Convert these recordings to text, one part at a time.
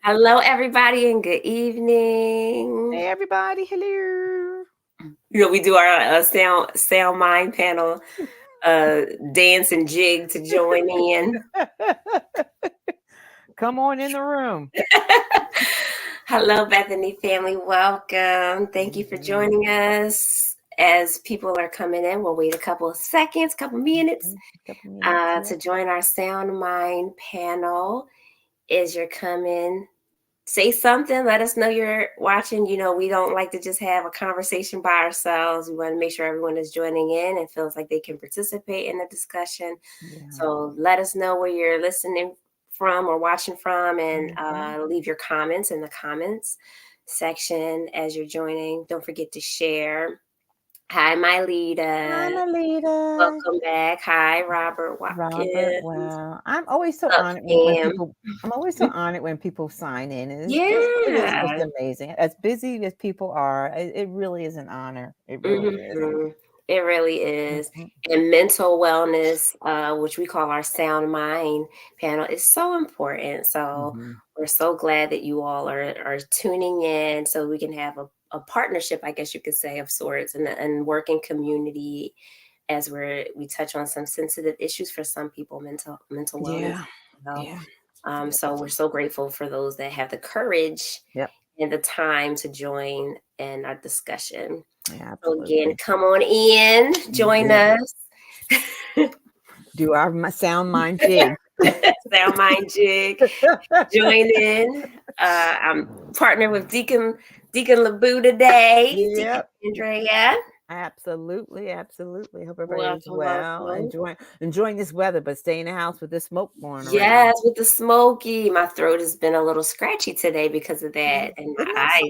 Hello, everybody, and good evening. Hey, everybody. Hello. We do our SoundMind Panel dance and jig to join in. Come on in the room. Hello, Bethany family. Welcome. Thank you for joining us. As people are coming in, we'll wait a couple of seconds, couple minutes to join our SoundMind Panel. As you're coming, say something. Let us know you're watching. We don't like to just have a conversation by ourselves. We want to make sure everyone is joining in and feels like they can participate in the discussion. Yeah. So let us know where you're listening from or watching from, and leave your comments in the comments section as you're joining. Don't forget to share. Hi, Mylita. Hi, Mylita. Welcome back. Hi, Robert Watkins. Wow. I'm always so honored when people sign in. It's just amazing. As busy as people are, it really is an honor. It really is. It really is. And mental wellness, which we call our SoundMind Panel, is so important. So we're so glad that you all are tuning in so we can have a partnership, I guess you could say, of sorts, and working community as we touch on some sensitive issues for some people, mental wellness. So we're so grateful for those that have the courage and the time to join in our discussion. So again, come on in, join us. Do our SoundMind jig. SoundMind jig. Join in. I'm partnered with Deacon LeBou today. Yep. Andrea. Absolutely. Hope everybody's well. Enjoying this weather, but stay in the house with this smoke going around. Yes, with the smoky. My throat has been a little scratchy today because of that, and my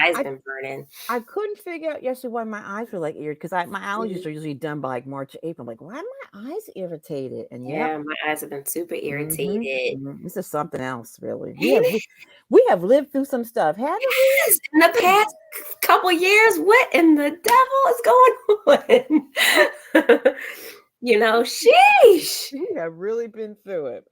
eyes been burning. I couldn't figure out yesterday why my eyes were like irritated, because my allergies are usually done by like March, April. I'm like, why are my eyes irritated? And my eyes have been super irritated. This is something else, really. We have lived through some stuff, haven't we? In the past couple years. What in the devil is going on? Sheesh. We have really been through it,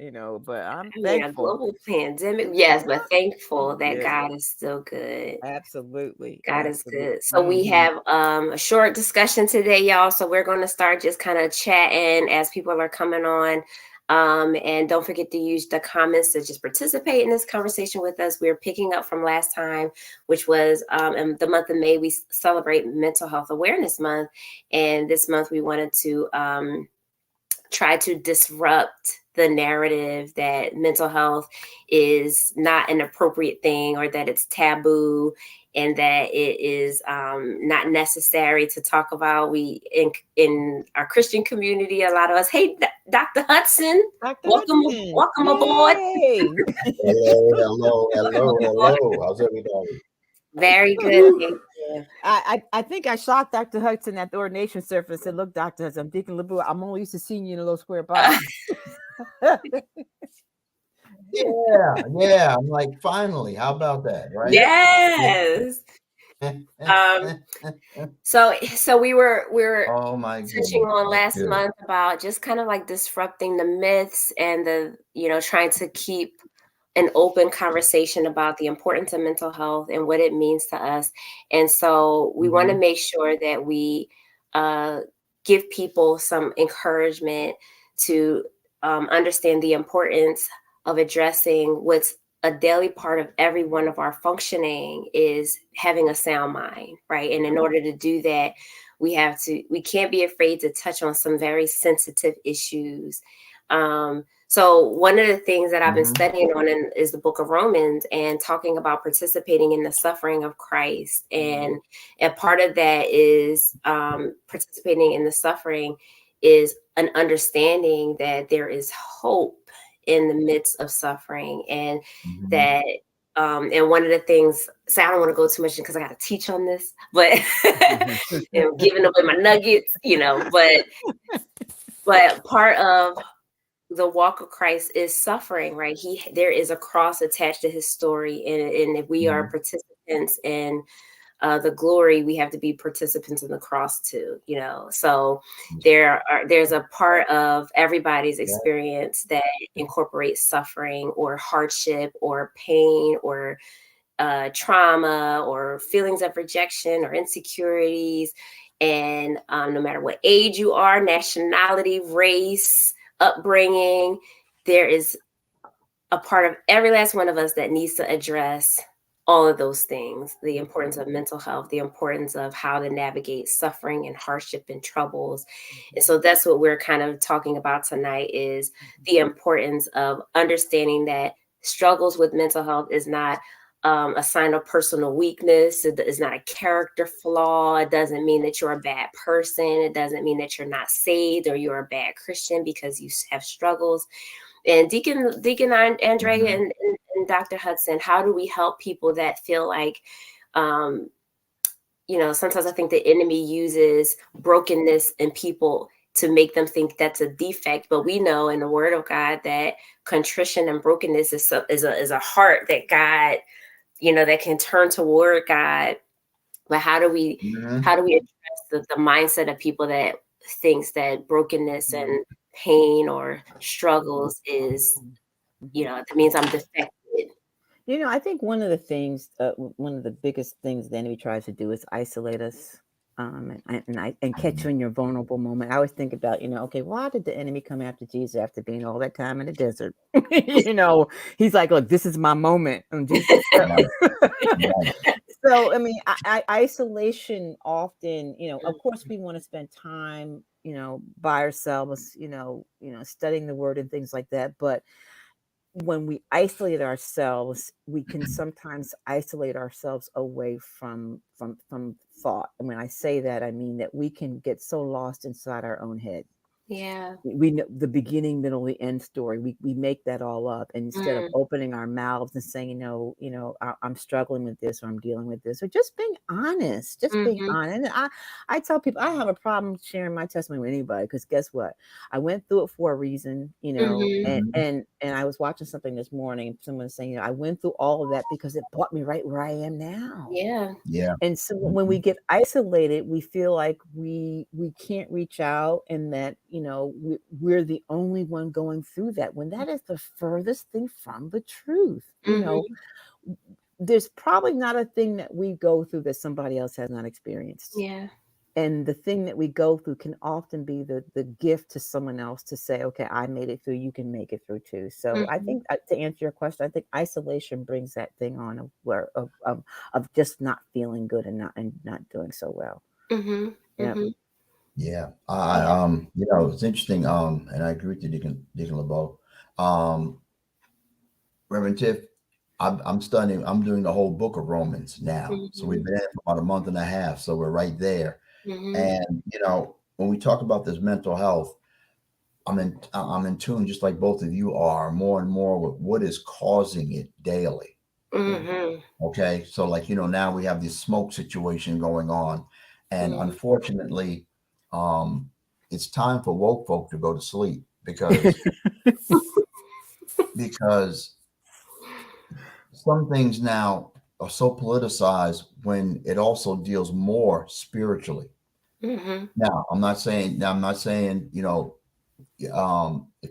but I'm thankful. A global pandemic, yes, but thankful that God is still good. Absolutely. God is good. So we have a short discussion today, y'all. So we're going to start just kind of chatting as people are coming on. And don't forget to use the comments to just participate in this conversation with us. We're picking up from last time, which was in the month of May, we celebrate Mental Health Awareness Month. And this month we wanted to try to disrupt the narrative that mental health is not an appropriate thing, or that it's taboo, and that it is not necessary to talk about. We in our Christian community, a lot of us, hey, Dr. Hudson, welcome aboard. Hello. How's everybody? Very good. I think I shot Dr. Hudson at the ordination service and said, "Look, Dr. Hudson, I'm Deacon LeBou. I'm only used to seeing you in a little square box." Yeah. I'm like, finally, how about that, right? Yes. So we were touching on last month about just kind of like disrupting the myths and the trying to keep an open conversation about the importance of mental health and what it means to us. And so we want to make sure that we give people some encouragement to understand the importance of addressing what's a daily part of every one of our functioning is having a sound mind, right? And in order to do that, we can't be afraid to touch on some very sensitive issues. So one of the things that I've been studying on is the book of Romans, and talking about participating in the suffering of Christ. And a part of that is participating in the suffering is an understanding that there is hope in the midst of suffering, and that and one of the things, so I don't want to go too much because I got to teach on this, but giving away my nuggets, but part of the walk of Christ is suffering, right? There is a cross attached to his story, and if we are participants in the glory, we have to be participants in the cross too, So there's a part of everybody's experience that incorporates suffering or hardship or pain or trauma or feelings of rejection or insecurities. And no matter what age you are, nationality, race, upbringing, there is a part of every last one of us that needs to address all of those things, the importance of mental health, the importance of how to navigate suffering and hardship and troubles. And so that's what we're kind of talking about tonight, is the importance of understanding that struggles with mental health is not a sign of personal weakness. It is not a character flaw. It doesn't mean that you're a bad person. It doesn't mean that you're not saved or you're a bad Christian because you have struggles. And Deacon Andrea and Dr. Hudson, how do we help people that feel like, sometimes I think the enemy uses brokenness in people to make them think that's a defect, but we know in the Word of God that contrition and brokenness is a heart that God, that can turn toward God. But how do we address the mindset of people that thinks that brokenness and pain or struggles is, that means I'm defective? I think one of the biggest things the enemy tries to do is isolate us, and catch you in your vulnerable moment. I always think about, okay, why did the enemy come after Jesus after being all that time in the desert? He's like, look, this is my moment. And Jesus, so I mean, isolation often, of course, we want to spend time, by ourselves, studying the Word and things like that, but when we isolate ourselves, we can sometimes isolate ourselves away from thought. And when I say that, I mean that we can get so lost inside our own head. Yeah. We know the beginning, middle, the end story. We make that all up, and instead of opening our mouths and saying, I'm struggling with this, or I'm dealing with this, or just being honest, being honest. And I tell people I have a problem sharing my testimony with anybody, because guess what? I went through it for a reason, and I was watching something this morning, and someone was saying, I went through all of that because it brought me right where I am now. Yeah. Yeah. And so when we get isolated, we feel like we can't reach out, and that, we're the only one going through that, when that is the furthest thing from the truth. There's probably not a thing that we go through that somebody else has not experienced. Yeah. And the thing that we go through can often be the gift to someone else to say, okay, I made it through, you can make it through too. So I think, to answer your question, I think isolation brings that thing on of just not feeling good and not doing so well. Yeah. It's interesting. And I agree with you, Deacon LeBeau. Reverend Tiff, I'm doing the whole book of Romans now. So we've been in for about a month and a half. So we're right there. And, when we talk about this mental health, I'm in tune, just like both of you are, more and more with what is causing it daily. Okay. So like, now we have this smoke situation going on. And unfortunately, it's time for woke folk to go to sleep, because some things now are so politicized when it also deals more spiritually. Now, I'm not saying, if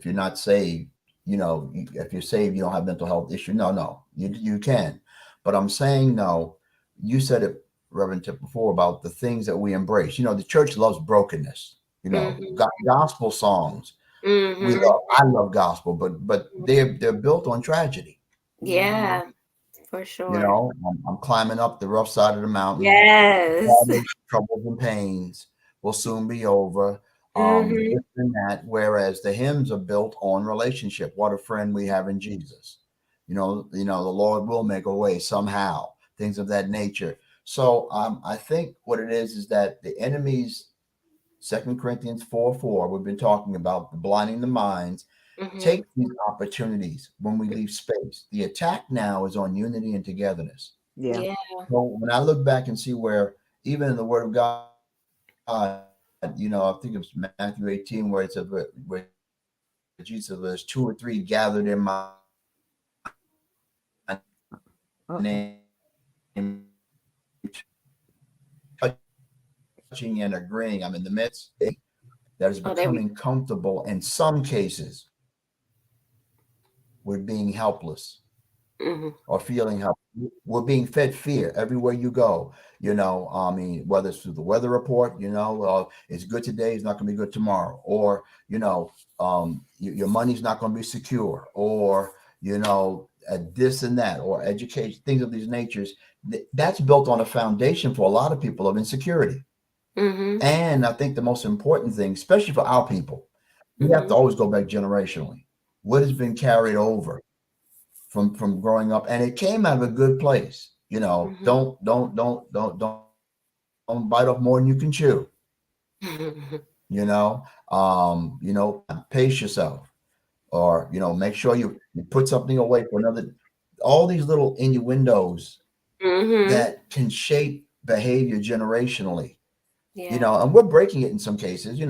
you're not saved, if you're saved, you don't have mental health issue. No, you can. But I'm saying, no, you said it, Reverend Tip, before, about the things that we embrace. The church loves brokenness, gospel songs. I love gospel, but they're built on tragedy. Yeah, for sure. I'm climbing up the rough side of the mountain. Yes. Troubles and pains will soon be over. This and that. Whereas the hymns are built on relationship. What a friend we have in Jesus. The Lord will make a way somehow. Things of that nature. So I think what it is that the enemy's 2 Corinthians 4:4, we've been talking about the blinding the minds. Take these opportunities when we leave space. The attack now is on unity and togetherness. Yeah. So when I look back and see where, even in the Word of God, I think it was Matthew 18, where Jesus said, "There's 2 or 3 gathered in my name." touching and agreeing. I'm in the midst that is becoming comfortable in some cases with being helpless or feeling helpless. We're being fed fear everywhere you go. I mean, whether it's through the weather report, it's good today, it's not going to be good tomorrow, or your money's not going to be secure, or this and that, or education, things of these natures. That's built on a foundation for a lot of people of insecurity. And I think the most important thing, especially for our people, we have to always go back generationally. What has been carried over from growing up, and it came out of a good place. Don't bite off more than you can chew. Pace yourself, or make sure you put something away for another. All these little innuendos that can shape behavior generationally. And we're breaking it in some cases.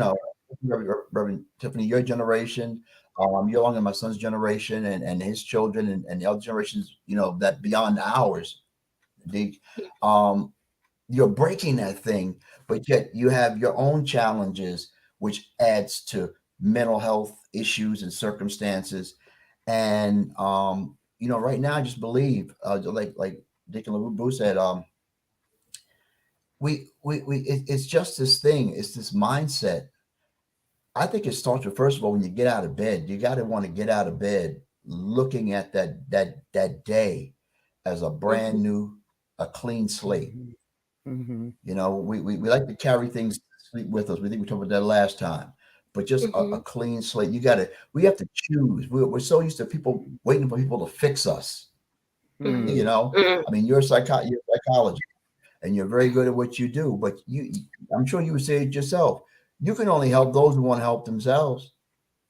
Reverend Tiffany, your generation, you're along in my son's generation and his children and the other generations, that beyond ours. You're breaking that thing, but yet you have your own challenges, which adds to mental health issues and circumstances. And right now, I just believe, like Deacon LaRue said, it's just this thing. It's this mindset. I think it starts with, first of all, when you get out of bed, you got to want to get out of bed looking at that day as a brand new, a clean slate. We like to carry things to sleep with us. We think we talked about that last time, but just a clean slate. We have to choose. We're so used to people waiting for people to fix us. I mean, you're a psychologist, and you're very good at what you do, but I'm sure you would say it yourself. You can only help those who want to help themselves.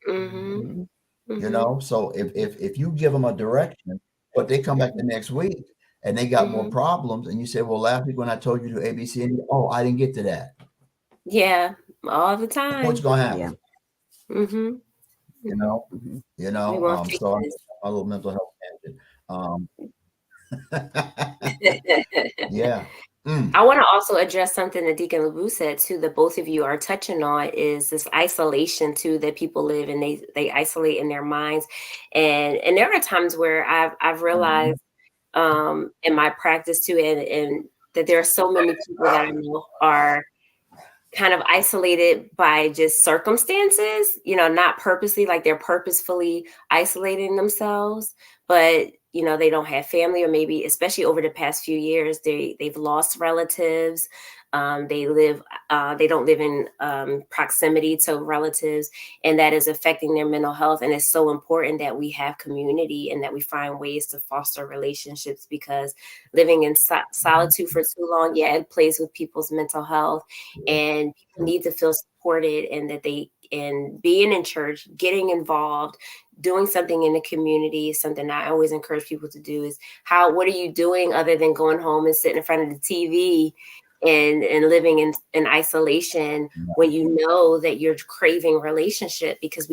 So if you give them a direction, but they come back the next week and they got more problems, and you say, well, last week when I told you to A, B, C, and D, I didn't get to that. Yeah, all the time. What's going to happen? So I'm a little mental health tangent. Yeah. I want to also address something that Deacon LaRue said too, that both of you are touching on, is this isolation too that people live, and they isolate in their minds. And there are times where I've realized in my practice too, and that there are so many people that I know are kind of isolated by just circumstances, not purposely, like they're purposefully isolating themselves, but they don't have family, or maybe especially over the past few years, they've lost relatives. They don't live in proximity to relatives, and that is affecting their mental health. And it's so important that we have community and that we find ways to foster relationships, because living in solitude for too long, it plays with people's mental health, and people need to feel supported, and being in church, getting involved, doing something in the community is something I always encourage people to do. Is what are you doing other than going home and sitting in front of the TV and living in isolation, when you know that you're craving relationship? Because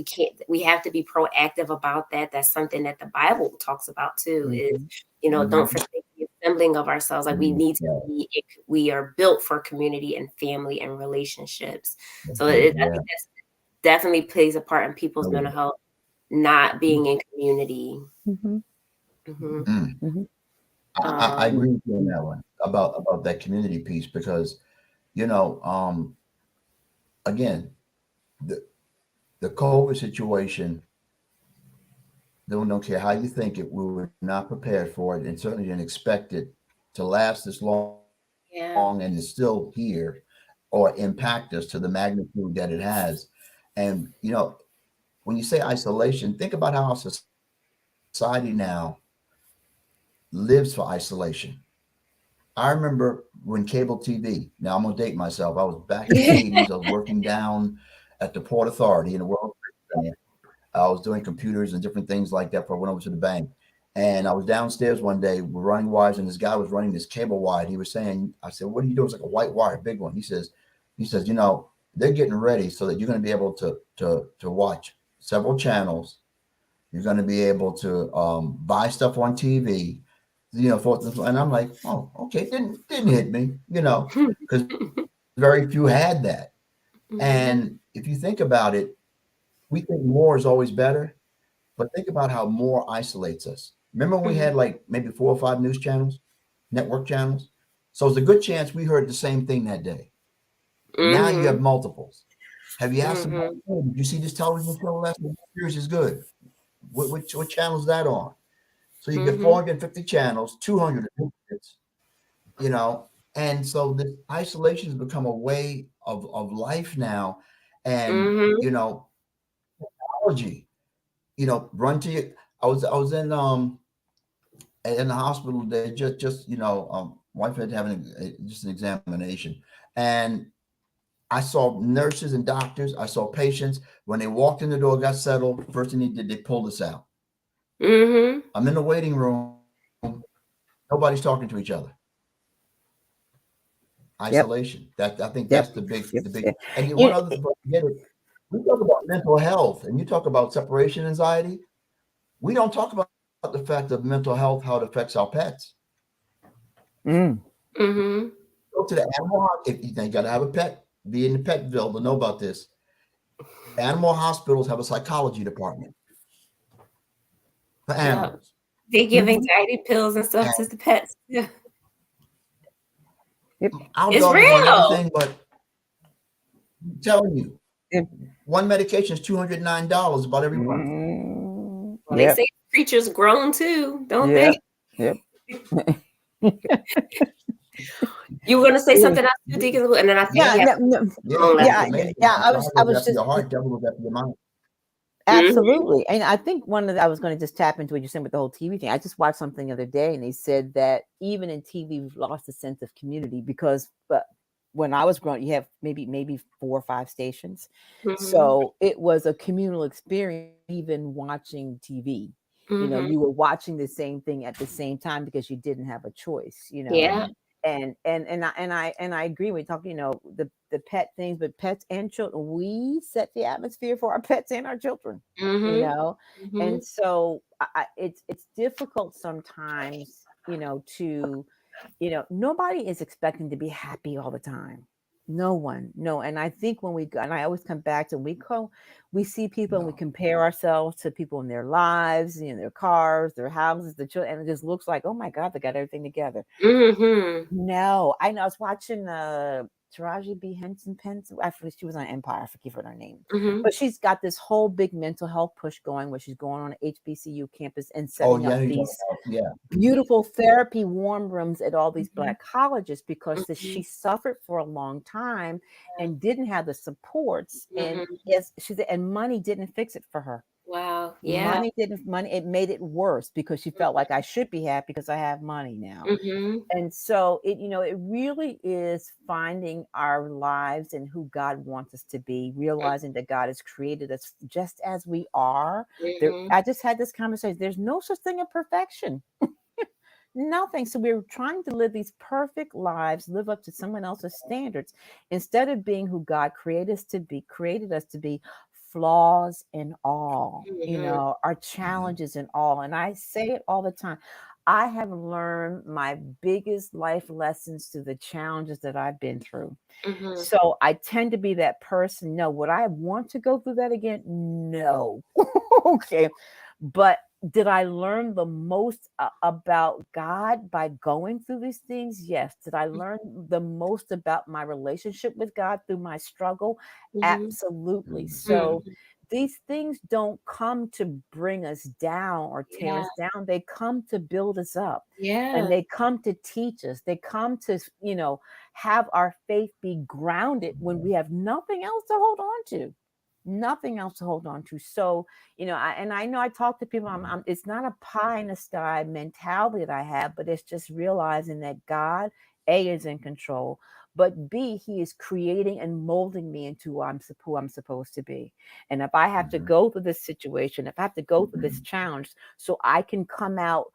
we have to be proactive about that. That's something that the Bible talks about too, is, don't forsake the assembling of ourselves. Like we are built for community and family and relationships. So I think that's definitely plays a part in people's mental health, not being in community. I agree with you on that one about that community piece, because again, the COVID situation, don't care how you think it, we were not prepared for it, and certainly didn't expect it to last this long and is still here, or impact us to the magnitude that it has. And when you say isolation, think about how our society now lives for isolation. I remember when cable TV, now I'm going to date myself, I was back in the 80s, I was working down at the Port Authority in the World Trade Center. I was doing computers and different things like that before I went over to the bank. And I was downstairs one day, we're running wires, and this guy was running this cable wire. He was saying, I said, what are you doing? It's like a white wire, big one. He says, they're getting ready so that you're going to be able to watch several channels. You're going to be able to buy stuff on TV, and I'm like, oh, okay, didn't hit me, because very few had that. Mm-hmm. And if you think about it, we think more is always better, but think about how more isolates us. Remember when we had like maybe 4 or 5 news channels, network channels? So it's a good chance we heard the same thing that day. Now you have multiples. Have you asked them, hey, did you see this television show last night? Series is good. What channel is that on? So you get 450 channels, 200 affiliates, you know, and so this isolation has become a way of life now. And, you know, technology, you know, run to you. I was in the hospital today, just you know, wife had having just an examination, and I saw nurses and doctors. I saw patients when they walked in the door, got settled. First thing they did, they pulled us out. I'm in the waiting room. Nobody's talking to each other. Isolation. That I think that's the big. And one other thing, we talk about mental health, and you talk about separation anxiety. We don't talk about the fact of mental health, how it affects our pets. Go to the animal. If you got to have a pet, be in the Petville to know about this. Animal hospitals have a psychology department for animals. They give anxiety pills and stuff to the pets. Yeah. Our It's dog is on real. everything, but I'm telling you, one medication is $209 about every month. Well, they say creatures grown too, don't they? Yep. You were going to say something else, Deacon, and then I think I was just your heart, devil goes after your mind. Absolutely. And I think I was going to just tap into what you're saying with the whole TV thing. I just watched something the other day, and they said that even in TV, we've lost a sense of community because when I was growing, you have maybe 4 or 5 stations. So it was a communal experience, even watching TV. You know, you were watching the same thing at the same time because you didn't have a choice, you know. Yeah. And I agree with talking, you know, the pet things, but pets and children, we set the atmosphere for our pets and our children, you know. And so it's difficult sometimes, you know, nobody is expecting to be happy all the time. No one, no. And I think and I always come back to we see people and we compare ourselves to people in their lives, you know, their cars, their houses, the children, and it just looks like, oh my God, they got everything together. No, I know. I was watching Taraji B. Henson Pence. Actually, she was on Empire. I forget her name, but she's got this whole big mental health push going, where she's going on an HBCU campus and setting up these beautiful therapy warm rooms at all these Black colleges because she suffered for a long time and didn't have the supports, and she said, and money didn't fix it for her. Wow. Yeah. It made it worse because she felt like I should be happy because I have money now. And so it really is finding our lives and who God wants us to be, realizing that God has created us just as we are. I just had this conversation. There's no such thing as perfection. Nothing. So we're trying to live these perfect lives, live up to someone else's standards, instead of being who God created us to be, flaws and all, you know, our challenges and all. And I say it all the time. I have learned my biggest life lessons through the challenges that I've been through. So I tend to be that person. No, would I want to go through that again? No. Okay. But did I learn the most about God by going through these things? Yes. Did I learn the most about my relationship with God through my struggle? Absolutely. So these things don't come to bring us down or tear us down. They come to build us up. And they come to teach us. They come to, you know, have our faith be grounded when we have nothing else to hold on to. Nothing else to hold on to. So, you know, I know I talk to people, it's not a pie in the sky mentality that I have, but it's just realizing that God, A, is in control, but B, he is creating and molding me into who I'm supposed to be. And if I have to go through this situation, if I have to go through this challenge so I can come out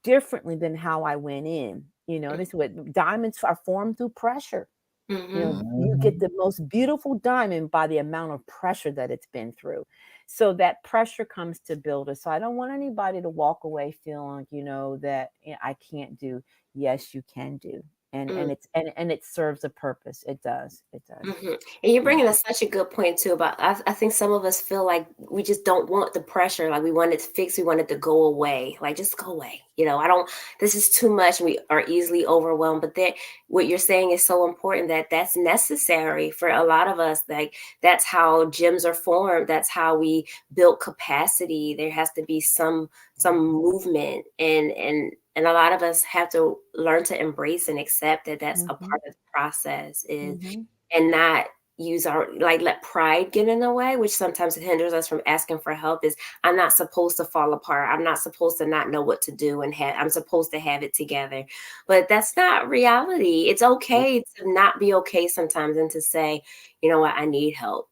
differently than how I went in, you know, this is what diamonds are formed through pressure. You know, you get the most beautiful diamond by the amount of pressure that it's been through. So that pressure comes to build us. So I don't want anybody to walk away feeling, you know, that I can't do. Yes, you can do. and it serves a purpose. It does. And you're bringing up such a good point too about I think some of us feel like we just don't want the pressure, like we want it fixed, we want it to go away, like just go away, I don't, this is too much, and we are easily overwhelmed. But that, what you're saying is so important, that's necessary for a lot of us. Like that's how gyms are formed, that's how we build capacity. There has to be some movement, and a lot of us have to learn to embrace and accept that that's a part of the process, and not use our, like, let pride get in the way, which sometimes it hinders us from asking for help. Is I'm not supposed to fall apart. I'm not supposed to not know what to do, and I'm supposed to have it together. But that's not reality. It's okay to not be okay sometimes, and to say, you know what, I need help.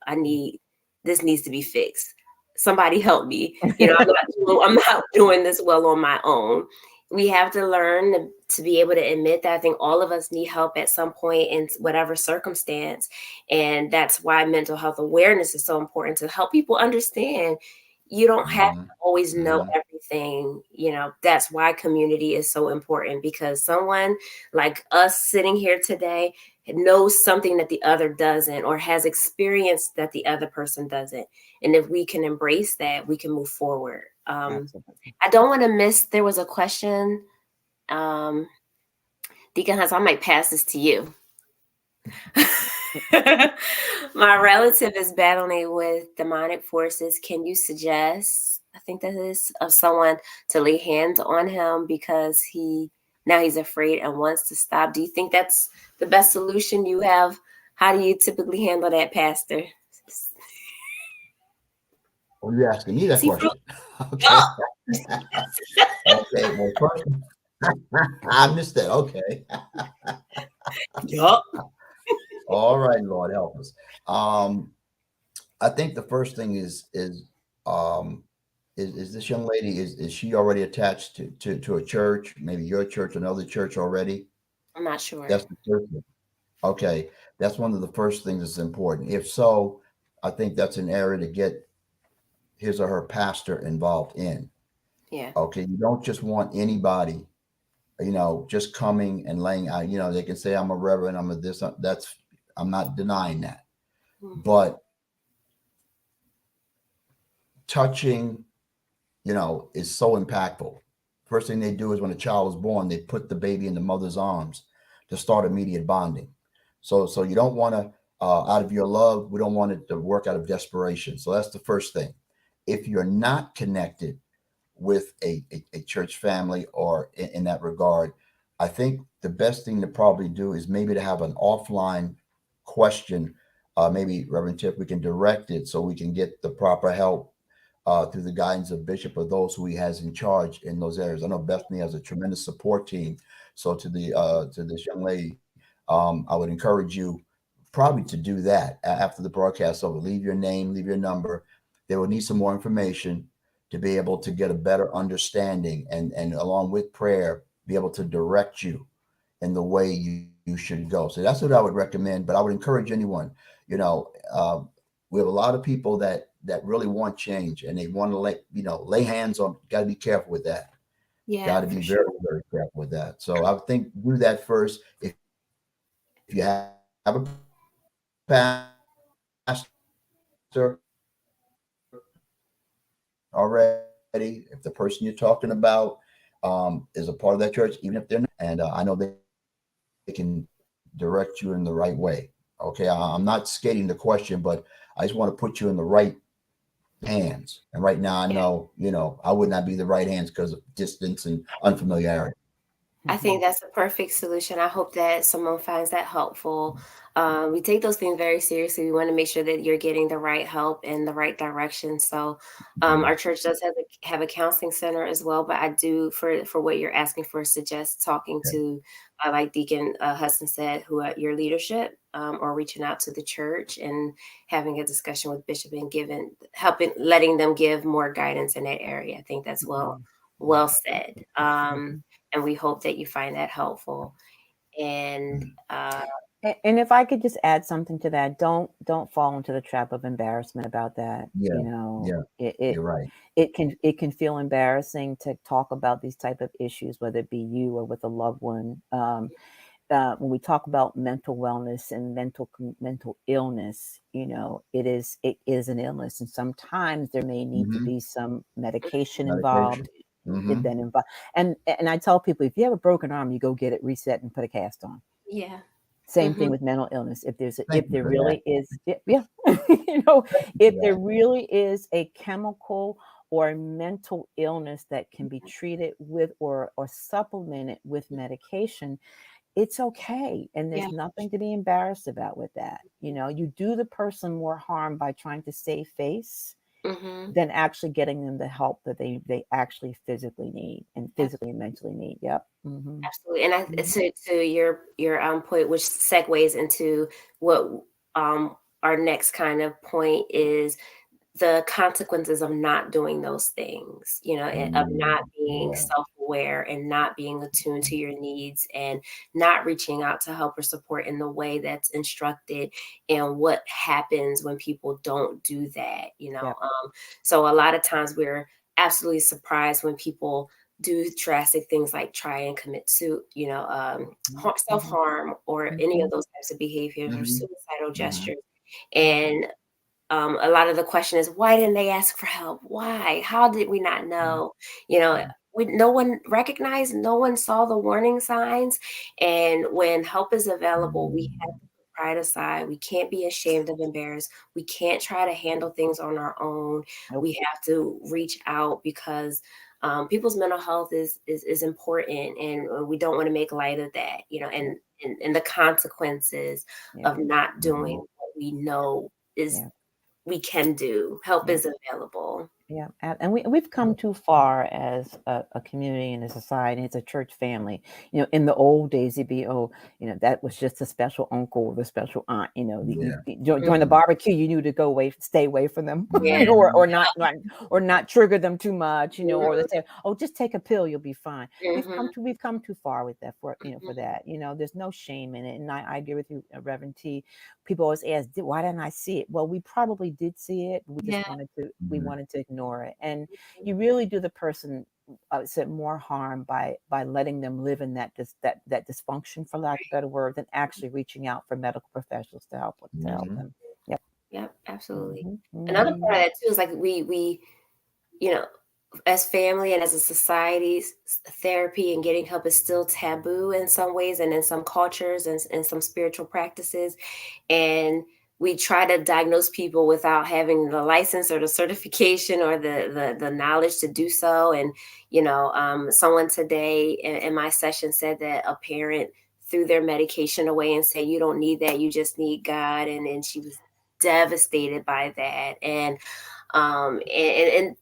This needs to be fixed. Somebody help me. I'm not doing this well on my own. We have to learn to be able to admit that. I think all of us need help at some point in whatever circumstance. And that's why mental health awareness is so important, to help people understand you don't have to always know everything. That's why community is so important, because someone like us sitting here today knows something that the other doesn't, or has experienced that the other person doesn't. And if we can embrace that, we can move forward. I don't want to miss, there was a question. Deacon Hans, I might pass this to you. My relative is battling with demonic forces. Can you suggest, I think that is, of someone to lay hands on him, because now he's afraid and wants to stop? Do you think that's the best solution you have? How do you typically handle that, Pastor? Well, you're asking me that question. Okay. Okay. Well, first, I missed that. Okay. Yup. All right, Lord help us. I think the first thing is this young lady, is she already attached to a church, maybe your church, another church already? I'm not sure. That's the first thing. Okay, that's one of the first things that's important. If so, I think that's an area to get his or her pastor involved in. Yeah. Okay, you don't just want anybody, just coming and laying out. They can say I'm a reverend, I'm a this. I'm not denying that, but touching, is so impactful. First thing they do is, when a child is born, they put the baby in the mother's arms to start immediate bonding. So you don't want to, out of your love, we don't want it to work out of desperation. So that's the first thing. If you're not connected with a church family or in that regard, I think the best thing to probably do is maybe to have an offline question. Maybe, Reverend Tip, we can direct it so we can get the proper help through the guidance of Bishop or those who he has in charge in those areas. I know Bethany has a tremendous support team. So to this young lady, I would encourage you probably to do that after the broadcast. So leave your name, leave your number. They will need some more information to be able to get a better understanding, and along with prayer, be able to direct you in the way you should go. So that's what I would recommend. But I would encourage anyone, we have a lot of people that really want change, and they want to lay hands on. Got to be careful with that. Yeah, got to be very, very careful with that. So I think do that first. If you have a pastor already, if the person you're talking about is a part of that church, even if they're not, and I know they can direct you in the right way. Okay, I'm not skating the question, but I just want to put you in the right hands. And right now, I know, I would not be the right hands because of distance and unfamiliarity. I think that's the perfect solution. I hope that someone finds that helpful. We take those things very seriously. We want to make sure that you're getting the right help in the right direction. So our church does have a counseling center as well. But I do, for what you're asking for, suggest talking to, like Deacon Hudson said, your leadership, or reaching out to the church and having a discussion with Bishop and letting them give more guidance in that area. I think that's well said. And we hope that you find that helpful. And if I could just add something to that, don't fall into the trap of embarrassment about that. You're right. It can feel embarrassing to talk about these type of issues, whether it be you or with a loved one. when we talk about mental wellness and mental illness, it is an illness, and sometimes there may need to be some medication involved. Then involved, and I tell people, if you have a broken arm, you go get it reset and put a cast on. Yeah. Same thing with mental illness. If there really is a chemical or mental illness that can be treated with or supplemented with medication, it's okay. And there's nothing to be embarrassed about with that. You do the person more harm by trying to save face than actually getting them the help that they actually physically need and physically and mentally need. Yep. Absolutely. And to your point, which segues into what our next kind of point is, the consequences of not doing those things, and of not being self-aware and not being attuned to your needs and not reaching out to help or support in the way that's instructed, and what happens when people don't do that, So a lot of times we're absolutely surprised when people do drastic things like try and commit self-harm or any of those types of behaviors or suicidal gestures. And a lot of the question is, why didn't they ask for help? Why? How did we not know? No one recognized, no one saw the warning signs. And when help is available, we have to put pride aside. We can't be ashamed of embarrassed. We can't try to handle things on our own. We have to reach out because people's mental health is important, and we don't want to make light of that, and the consequences of not doing what we know is we can do. Help is available. Yeah, and we've come too far as a community and a society. It's a church family. In the old days, it'd be, that was just a special uncle or the special aunt. During the barbecue, you knew to stay away from them, or not trigger them too much. Or they say, oh, just take a pill, you'll be fine. We've come too far with that for that. There's no shame in it, and I agree with you, Reverend T. People always ask, why didn't I see it? Well, we probably did see it. We just wanted to ignore it. And you really do the person more harm by letting them live in that dysfunction, for lack of a better word, than actually reaching out for medical professionals to help them. Yep, absolutely. Another part of that too is like we as family and as a society, therapy and getting help is still taboo in some ways, and in some cultures and some spiritual practices. And we try to diagnose people without having the license or the certification or the knowledge to do so. And, someone today in my session said that a parent threw their medication away and said, you don't need that, you just need God. And she was devastated by that. And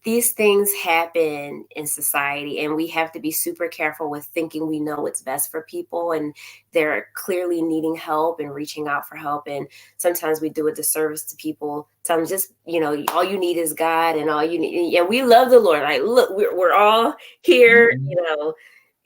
these things happen in society, and we have to be super careful with thinking we know what's best for people, and they're clearly needing help and reaching out for help. And sometimes we do a disservice to people. Sometimes just, all you need is God, and all you need. And we love the Lord. Like, look, we're all here,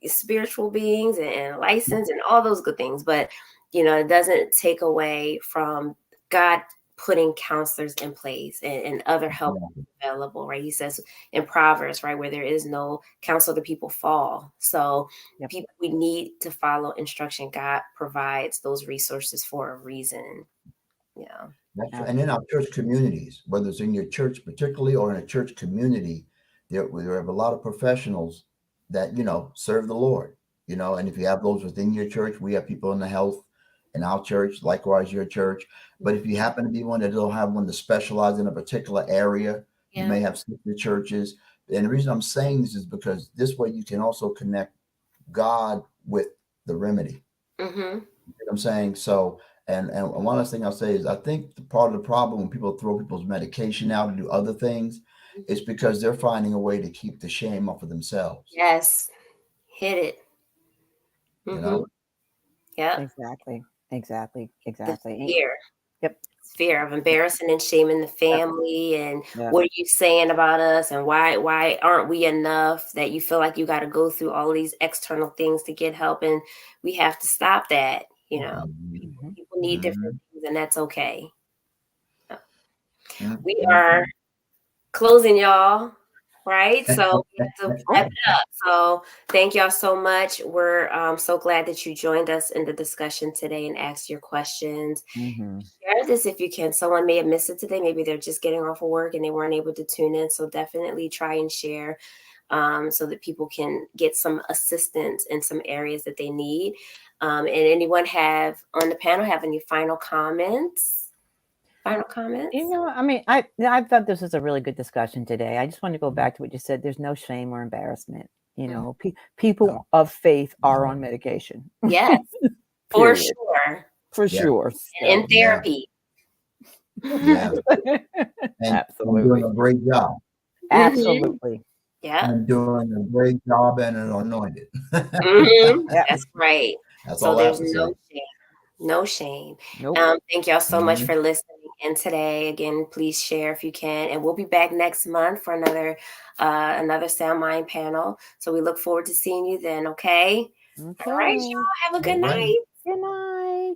spiritual beings and licensed and all those good things. But, it doesn't take away from God putting counselors in place and other help available, right? He says in Proverbs, right, where there is no counsel, the people fall. So we need to follow instruction. God provides those resources for a reason. Yeah. That's true. And in our church communities, whether it's in your church particularly or in a church community, there have a lot of professionals that, serve the Lord, and if you have those within your church, we have people in the health in our church, likewise your church. But if you happen to be one that don't have one to specialize in a particular area, you may have sister churches. And the reason I'm saying this is because this way you can also connect God with the remedy. You know what I'm saying? So, and one last thing I'll say is I think the part of the problem when people throw people's medication out and do other things is because they're finding a way to keep the shame off of themselves. Yes. Hit it. Yeah. Exactly. The fear. Yep. Fear of embarrassing and shaming the family, and what are you saying about us, and why aren't we enough, that you feel like you got to go through all these external things to get help. And we have to stop that. People need different things, and that's okay. We are closing, y'all. right? So we have to wrap it up. So thank y'all so much. We're so glad that you joined us in the discussion today and asked your questions. Share this if you can. Someone may have missed it today. Maybe they're just getting off of work and they weren't able to tune in. So definitely try and share so that people can get some assistance in some areas that they need. And anyone on the panel have any final comments? Final comments? I mean, I thought this was a really good discussion today. I just want to go back to what you said. There's no shame or embarrassment. People of faith are on medication. Yes, for sure. For sure. And in therapy. Yeah. And absolutely. doing a great job. Absolutely. Yeah. I'm doing a great job and an anointed. That's right. That's so all there's I have to say. shame. No shame. Nope. Thank y'all so much for listening in today. Again, please share if you can. And we'll be back next month for another SoundMind panel. So we look forward to seeing you then, okay? All right, y'all. Have a good night. Good night.